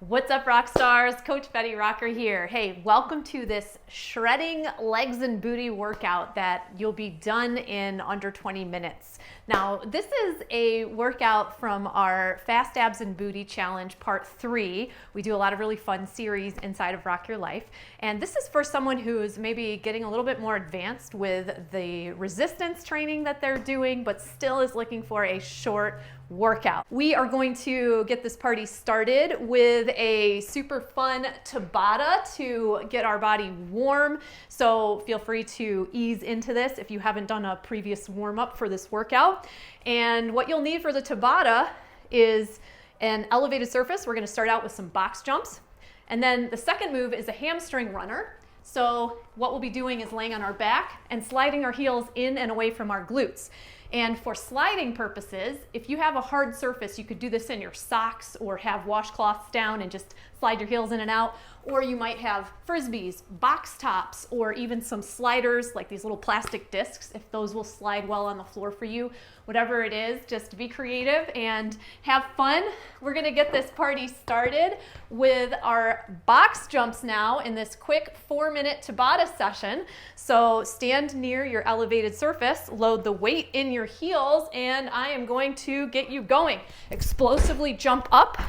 What's up, rock stars? Coach Betty Rocker here. Hey, welcome to this shredding legs and booty workout that you'll be done in under 20 minutes. Now, this is a workout from our Fast Abs and Booty Challenge Part 3. We do a lot of really fun series inside of Rock Your Life. And this is for someone who's maybe getting a little bit more advanced with the resistance training that they're doing, but still is looking for a short workout. We are going to get this party started with a super fun Tabata to get our body warm. So feel free to ease into this if you haven't done a previous warm-up for this workout. And what you'll need for the Tabata is an elevated surface. We're going to start out with some box jumps. And then the second move is a hamstring runner. So what we'll be doing is laying on our back and sliding our heels in and away from our glutes. And for sliding purposes, if you have a hard surface, you could do this in your socks or have washcloths down and just slide your heels in and out. Or you might have frisbees, box tops, or even some sliders like these little plastic discs, if those will slide well on the floor for you. Whatever it is, just be creative and have fun. We're gonna get this party started with our box jumps now in this quick 4-minute Tabata session. So stand near your elevated surface, load the weight in your heels, and I am going to get you going. Explosively jump up.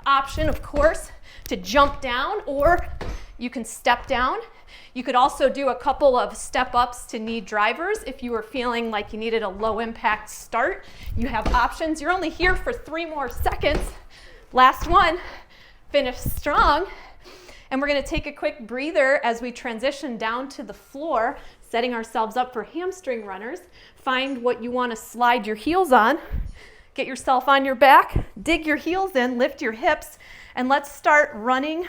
Option, of course, to jump down, or you can step down. You could also do a couple of step ups to knee drivers if you were feeling like you needed a low impact start. You have options. You're only here for 3 more seconds. Last one, finish strong. And we're going to take a quick breather as we transition down to the floor, setting ourselves up for hamstring runners. Find what you want to slide your heels on. Get yourself on your back, dig your heels in, lift your hips, and let's start running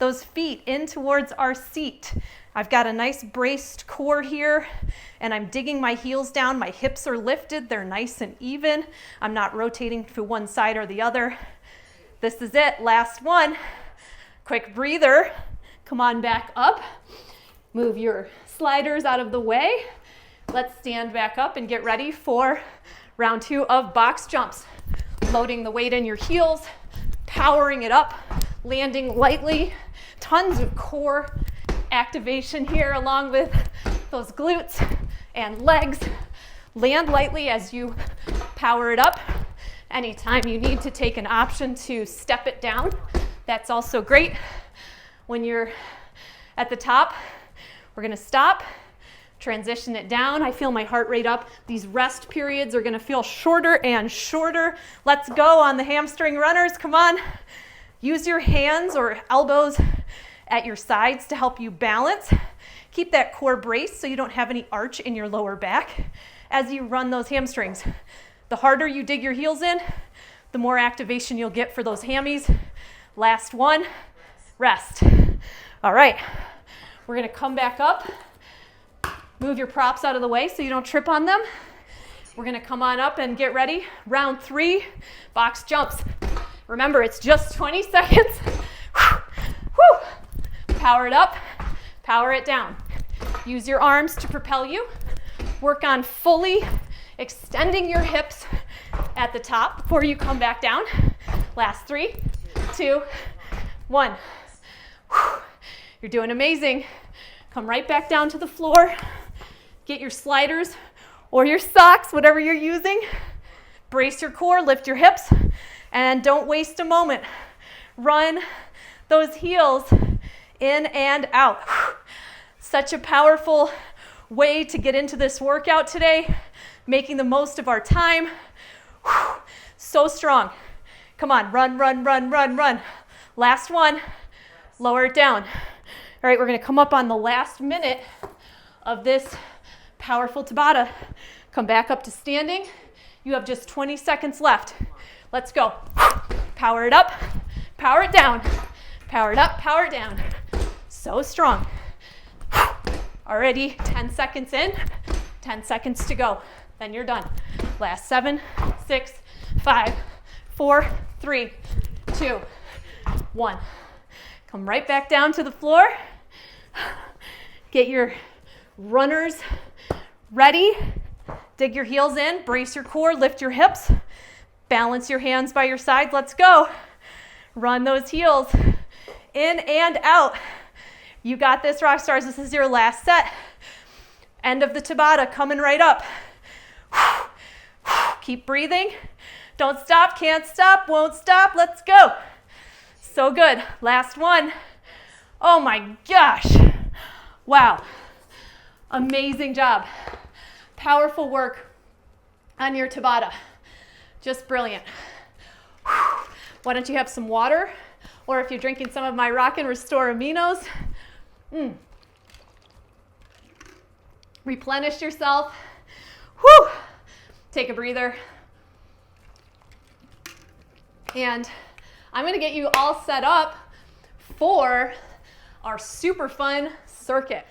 those feet in towards our seat. I've got a nice braced core here, and I'm digging my heels down. My hips are lifted. They're nice and even. I'm not rotating to one side or the other. This is it. Last one. Quick breather. Come on back up. Move your sliders out of the way. Let's stand back up and get ready for round 2 of box jumps. Loading the weight in your heels, powering it up, landing lightly. Tons of core activation here along with those glutes and legs. Land lightly as you power it up. Anytime you need to take an option to step it down, that's also great. When you're at the top, we're gonna stop, transition it down. I feel my heart rate up. These rest periods are gonna feel shorter and shorter. Let's go on the hamstring runners, come on. Use your hands or elbows at your sides to help you balance. Keep that core braced so you don't have any arch in your lower back as you run those hamstrings. The harder you dig your heels in, the more activation you'll get for those hammies. Last one, rest. All right, we're gonna come back up. Move your props out of the way so you don't trip on them. We're gonna come on up and get ready. Round 3, box jumps. Remember, it's just 20 seconds. Whew. Power it up, power it down. Use your arms to propel you. Work on fully extending your hips at the top before you come back down. Last 3, 2, 1. Whew. You're doing amazing. Come right back down to the floor. Get your sliders or your socks, whatever you're using. Brace your core, lift your hips, and don't waste a moment. Run those heels in and out. Such a powerful way to get into this workout today, making the most of our time. So strong. Come on, run, run, run, run, run. Last one, lower it down. All right, we're gonna come up on the last minute of this powerful Tabata. Come back up to standing. You have just 20 seconds left. Let's go. Power it up, power it down, power it up, power it down. So strong. Already 10 seconds in, 10 seconds to go. Then you're done. Last 7, 6, 5, 4, 3, 2, 1. Come right back down to the floor. Get your runners ready. Dig your heels in, brace your core, lift your hips. Balance your hands by your side. Let's go. Run those heels in and out. You got this, rock stars. This is your last set. End of the Tabata, coming right up. Keep breathing. Don't stop, can't stop, won't stop. Let's go. So good. Last one. Oh my gosh. Wow. Amazing job. Powerful work on your Tabata. Just brilliant. Why don't you have some water? Or if you're drinking some of my Rock and Restore Aminos, replenish yourself. Whew. Take a breather. And I'm going to get you all set up for our super fun circuit.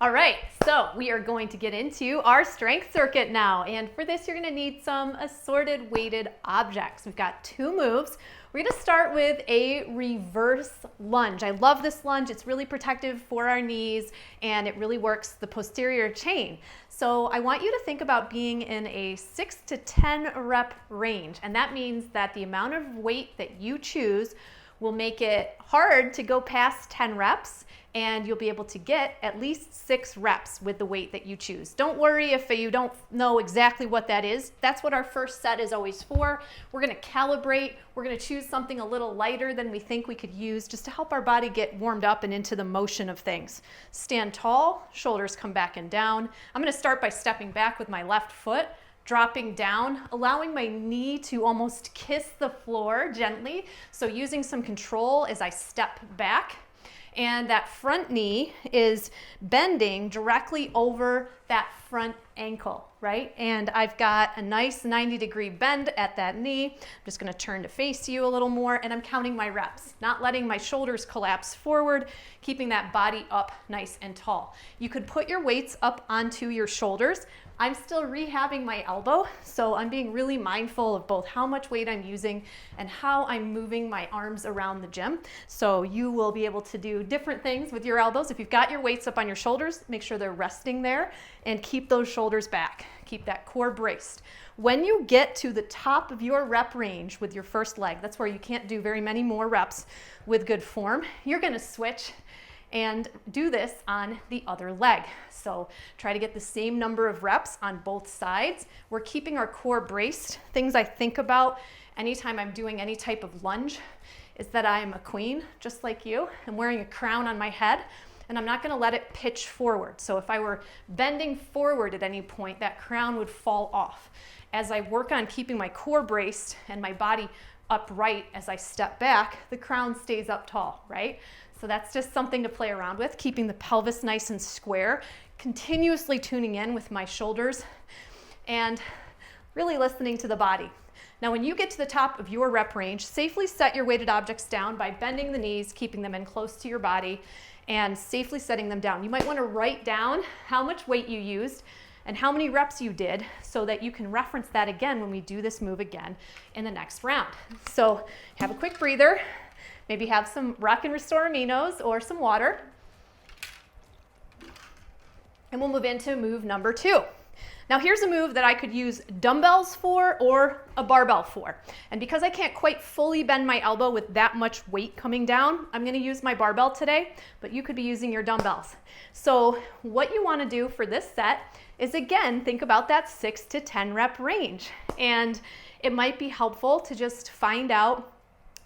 All right, so we are going to get into our strength circuit now. And for this, you're going to need some assorted weighted objects. We've got 2 moves. We're going to start with a reverse lunge. I love this lunge. It's really protective for our knees, and it really works the posterior chain. So I want you to think about being in a 6 to 10 rep range. And that means that the amount of weight that you choose will make it hard to go past 10 reps, and you'll be able to get at least 6 reps with the weight that you choose. Don't worry if you don't know exactly what that is. That's what our first set is always for. We're gonna calibrate. We're gonna choose something a little lighter than we think we could use just to help our body get warmed up and into the motion of things. Stand tall, shoulders come back and down. I'm gonna start by stepping back with my left foot, dropping down, allowing my knee to almost kiss the floor gently. So using some control as I step back. And that front knee is bending directly over that front ankle, right? And I've got a nice 90-degree bend at that knee. I'm just gonna turn to face you a little more, and I'm counting my reps, not letting my shoulders collapse forward, keeping that body up nice and tall. You could put your weights up onto your shoulders. I'm still rehabbing my elbow, so I'm being really mindful of both how much weight I'm using and how I'm moving my arms around the gym. So you will be able to do different things with your elbows. If you've got your weights up on your shoulders, make sure they're resting there and keep those shoulders back. Keep that core braced. When you get to the top of your rep range with your first leg, that's where you can't do very many more reps with good form, you're gonna switch and do this on the other leg. So try to get the same number of reps on both sides. We're keeping our core braced. Things I think about anytime I'm doing any type of lunge is that I am a queen, just like you. I'm wearing a crown on my head, and I'm not gonna let it pitch forward. So if I were bending forward at any point, that crown would fall off. As I work on keeping my core braced and my body upright as I step back, the crown stays up tall, right? So that's just something to play around with, keeping the pelvis nice and square, continuously tuning in with my shoulders, and really listening to the body. Now, when you get to the top of your rep range, safely set your weighted objects down by bending the knees, keeping them in close to your body, and safely setting them down. You might want to write down how much weight you used and how many reps you did so that you can reference that again when we do this move again in the next round. So have a quick breather. Maybe have some Rock and Restore Aminos or some water. And we'll move into move number 2. Now here's a move that I could use dumbbells for or a barbell for. And because I can't quite fully bend my elbow with that much weight coming down, I'm gonna use my barbell today, but you could be using your dumbbells. So what you wanna do for this set is, again, think about that 6 to 10 rep range. And it might be helpful to just find out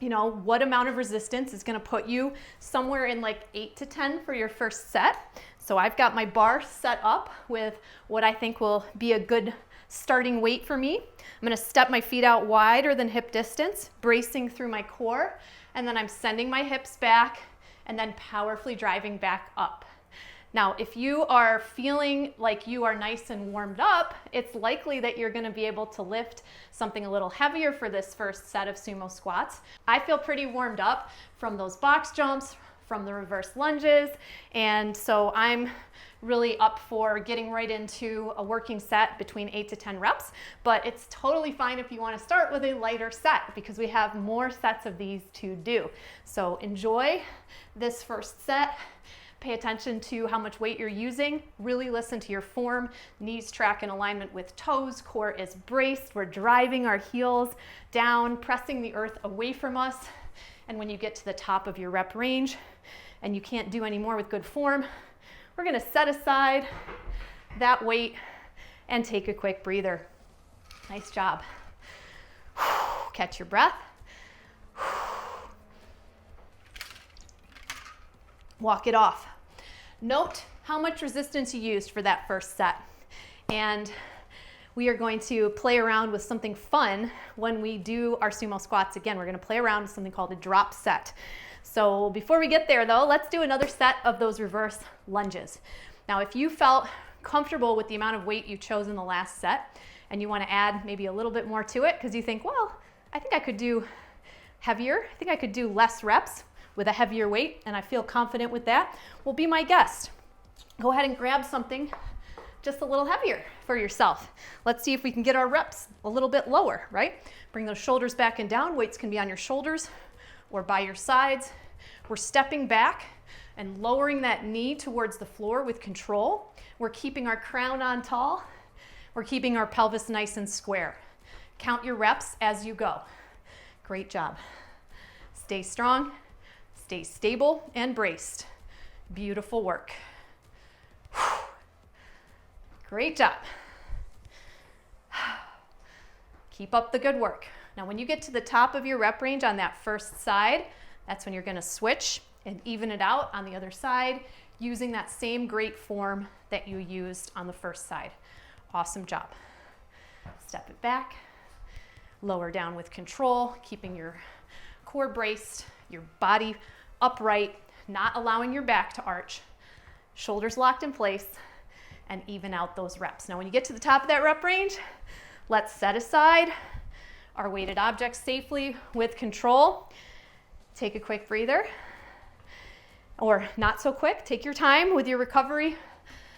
what amount of resistance is gonna put you somewhere in like 8 to 10 for your first set. So I've got my bar set up with what I think will be a good starting weight for me. I'm gonna step my feet out wider than hip distance, bracing through my core, and then I'm sending my hips back and then powerfully driving back up. Now, if you are feeling like you are nice and warmed up, it's likely that you're gonna be able to lift something a little heavier for this first set of sumo squats. I feel pretty warmed up from those box jumps, from the reverse lunges, and so I'm really up for getting right into a working set between 8 to 10 reps, but it's totally fine if you want to start with a lighter set because we have more sets of these to do. So enjoy this first set. Pay attention to how much weight you're using. Really listen to your form. Knees track in alignment with toes. Core is braced. We're driving our heels down, pressing the earth away from us. And when you get to the top of your rep range and you can't do any more with good form, we're gonna set aside that weight and take a quick breather. Nice job. Catch your breath. Walk it off. Note how much resistance you used for that first set. And we are going to play around with something fun when we do our sumo squats. Again, we're gonna play around with something called a drop set. So before we get there though, let's do another set of those reverse lunges. Now, if you felt comfortable with the amount of weight you chose in the last set and you wanna add maybe a little bit more to it because you think, well, I think I could do heavier. I think I could do less reps with a heavier weight and I feel confident with that, well, be my guest. Go ahead and grab something just a little heavier for yourself. Let's see if we can get our reps a little bit lower, right? Bring those shoulders back and down. Weights can be on your shoulders or by your sides. We're stepping back and lowering that knee towards the floor with control. We're keeping our crown on tall. We're keeping our pelvis nice and square. Count your reps as you go. Great job. Stay strong, stay stable and braced. Beautiful work. Great job. Keep up the good work. Now, when you get to the top of your rep range on that first side, that's when you're gonna switch and even it out on the other side using that same great form that you used on the first side. Awesome job. Step it back, lower down with control, keeping your core braced, your body upright, not allowing your back to arch, shoulders locked in place, and even out those reps. Now, when you get to the top of that rep range, let's set aside our weighted objects safely with control. Take a quick breather, or not so quick. Take your time with your recovery.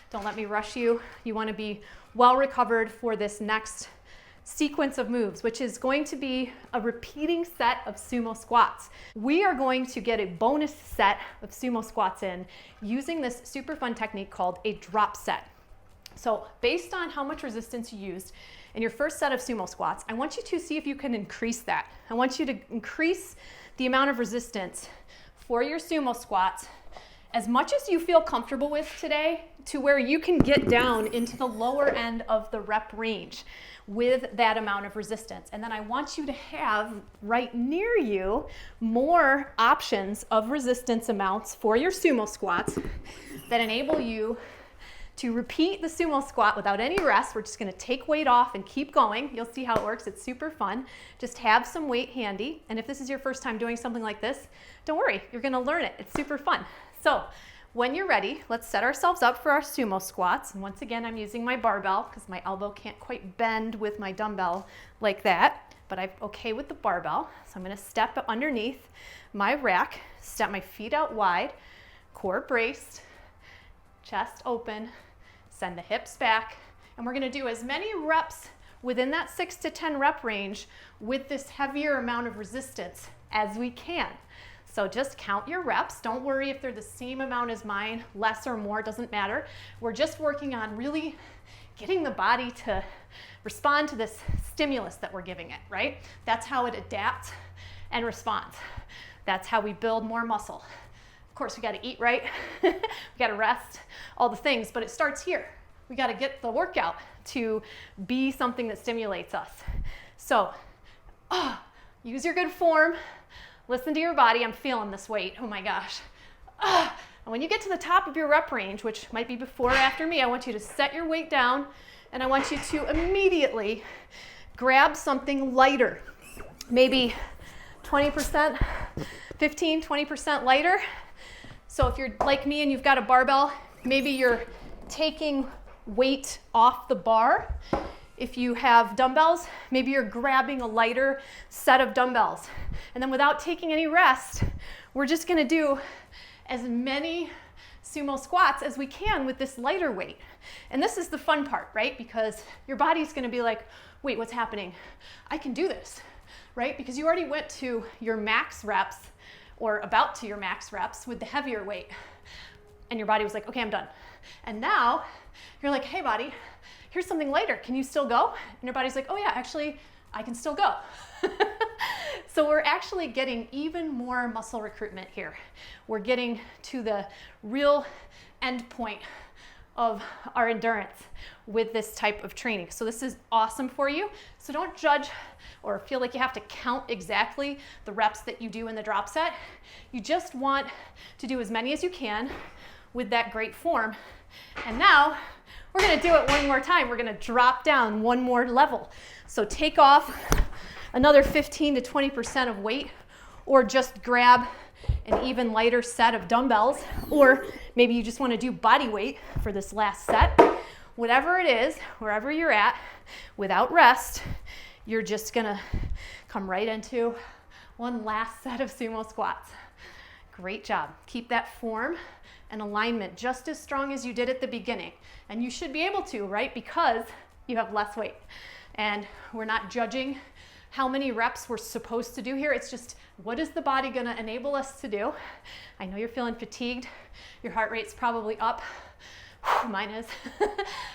Don't let me rush you. You want to be well recovered for this next sequence of moves, which is going to be a repeating set of sumo squats. We are going to get a bonus set of sumo squats in using this super fun technique called a drop set. So based on how much resistance you used in your first set of sumo squats, I want you to see if you can increase that. I want you to increase the amount of resistance for your sumo squats as much as you feel comfortable with today to where you can get down into the lower end of the rep range with that amount of resistance. And then I want you to have right near you more options of resistance amounts for your sumo squats that enable you to repeat the sumo squat without any rest. We're just gonna take weight off and keep going. You'll see how it works. It's super fun. Just have some weight handy. And if this is your first time doing something like this, don't worry, you're gonna learn it. It's super fun. So when you're ready, let's set ourselves up for our sumo squats. And once again, I'm using my barbell because my elbow can't quite bend with my dumbbell like that, but I'm okay with the barbell. So I'm gonna step underneath my rack, step my feet out wide, core braced, chest open, send the hips back, and we're gonna do as many reps within that 6 to 10 rep range with this heavier amount of resistance as we can. So just count your reps. Don't worry if they're the same amount as mine, less or more, doesn't matter. We're just working on really getting the body to respond to this stimulus that we're giving it, right? That's how it adapts and responds. That's how we build more muscle. Of course, we got to eat right, we got to rest, all the things, but it starts here. We got to get the workout to be something that stimulates us. So use your good form, listen to your body. I'm feeling this weight, oh my gosh. And when you get to the top of your rep range, which might be before or after me, I want you to set your weight down and I want you to immediately grab something lighter, maybe 20%, 15, 20% lighter. So if you're like me and you've got a barbell, maybe you're taking weight off the bar. If you have dumbbells, maybe you're grabbing a lighter set of dumbbells. And then without taking any rest, we're just gonna do as many sumo squats as we can with this lighter weight. And this is the fun part, right? Because your body's gonna be like, wait, what's happening? I can do this, right? Because you already went to your max reps or about to your max reps with the heavier weight. And your body was like, okay, I'm done. And now you're like, hey body, here's something lighter. Can you still go? And your body's like, oh yeah, actually, I can still go. So we're actually getting even more muscle recruitment here. We're getting to the real end point of our endurance with this type of training. So this is awesome for you. So don't judge or feel like you have to count exactly the reps that you do in the drop set. You just want to do as many as you can with that great form. And now we're gonna do it one more time. We're gonna drop down one more level. So take off another 15 to 20% of weight, or just grab an even lighter set of dumbbells, or maybe you just want to do body weight for this last set. Whatever it is, wherever you're at, without rest, you're just gonna come right into one last set of sumo squats. Great job. Keep that form and alignment just as strong as you did at the beginning. And you should be able to, right? Because you have less weight. And we're not judging how many reps we're supposed to do here. It's just, what is the body gonna enable us to do? I know you're feeling fatigued. Your heart rate's probably up. Mine is.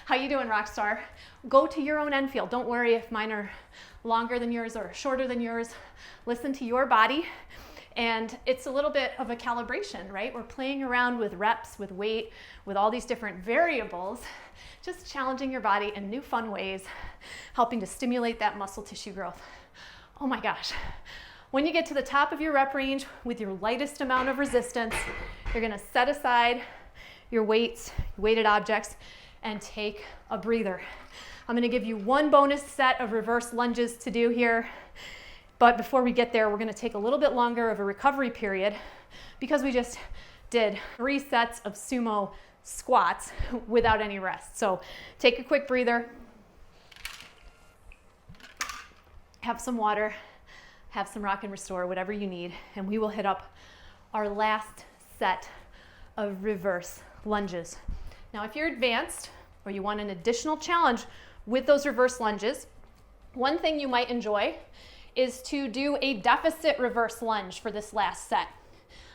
How you doing, Rockstar? Go to your own end field. Don't worry if mine are longer than yours or shorter than yours. Listen to your body. And it's a little bit of a calibration, right? We're playing around with reps, with weight, with all these different variables, just challenging your body in new fun ways, helping to stimulate that muscle tissue growth. Oh my gosh. When you get to the top of your rep range with your lightest amount of resistance, you're gonna set aside your weights, weighted objects, and take a breather. I'm gonna give you one bonus set of reverse lunges to do here. But before we get there, we're gonna take a little bit longer of a recovery period because we just did 3 sets of sumo squats without any rest. So take a quick breather, have some water, have some rock and restore, whatever you need, and we will hit up our last set of reverse lunges. Now, if you're advanced or you want an additional challenge with those reverse lunges, one thing you might enjoy is to do a deficit reverse lunge for this last set.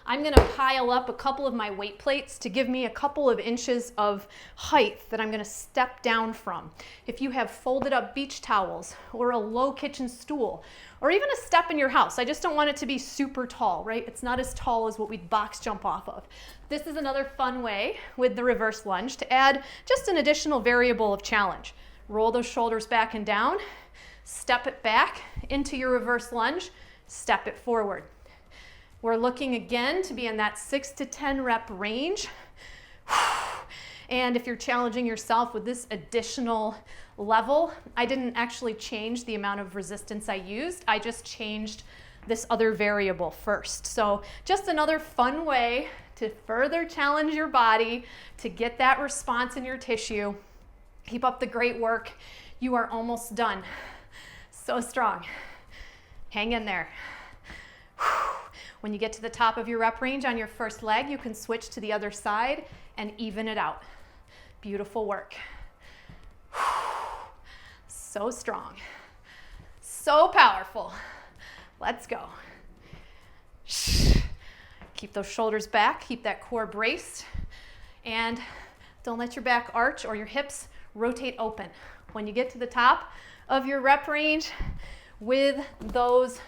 I'm gonna pile up a couple of my weight plates to give me a couple of inches of height that I'm gonna step down from. If you have folded up beach towels or a low kitchen stool, or even a step in your house, I just don't want it to be super tall, right? It's not as tall as what we'd box jump off of. This is another fun way with the reverse lunge to add just an additional variable of challenge. Roll those shoulders back and down, step it back into your reverse lunge, step it forward. We're looking again to be in that 6 to 10 rep range. And if you're challenging yourself with this additional level, I didn't actually change the amount of resistance I used. I just changed this other variable first. So just another fun way to further challenge your body, to get that response in your tissue. Keep up the great work. You are almost done. So strong. Hang in there. When you get to the top of your rep range on your first leg, you can switch to the other side and even it out. Beautiful work. So strong. So powerful. Let's go. Keep those shoulders back. Keep that core braced. And don't let your back arch or your hips rotate open. When you get to the top of your rep range with those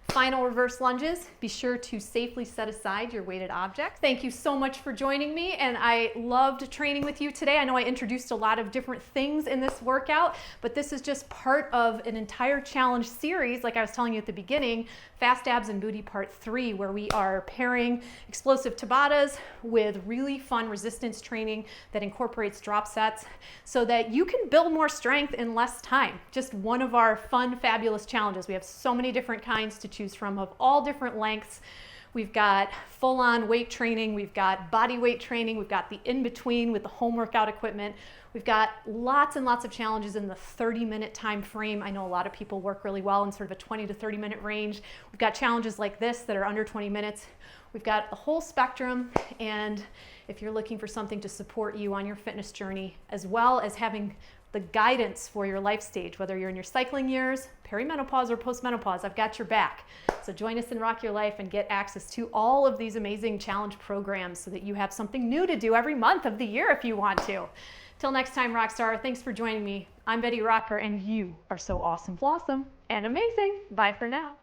final reverse lunges, be sure to safely set aside your weighted objects. Thank you so much for joining me, and I loved training with you today. I know I introduced a lot of different things in this workout, but this is just part of an entire challenge series, like I was telling you at the beginning, Fast Abs and Booty Part 3, where we are pairing explosive Tabatas with really fun resistance training that incorporates drop sets so that you can build more strength in less time. Just one of our fun, fabulous challenges. We have so many different kinds to choose from of all different lengths. We've got full-on weight training, we've got body weight training, we've got the in-between with the home workout equipment. We've got lots and lots of challenges in the 30-minute time frame. I know a lot of people work really well in sort of a 20 to 30-minute range. We've got challenges like this that are under 20 minutes. We've got a whole spectrum, and if you're looking for something to support you on your fitness journey, as well as having the guidance for your life stage, whether you're in your cycling years, perimenopause, or postmenopause, I've got your back. So join us in Rock Your Life and get access to all of these amazing challenge programs so that you have something new to do every month of the year if you want to. Till next time, Rockstar, thanks for joining me. I'm Betty Rocker, and you are so awesome, blossom, and amazing. Bye for now.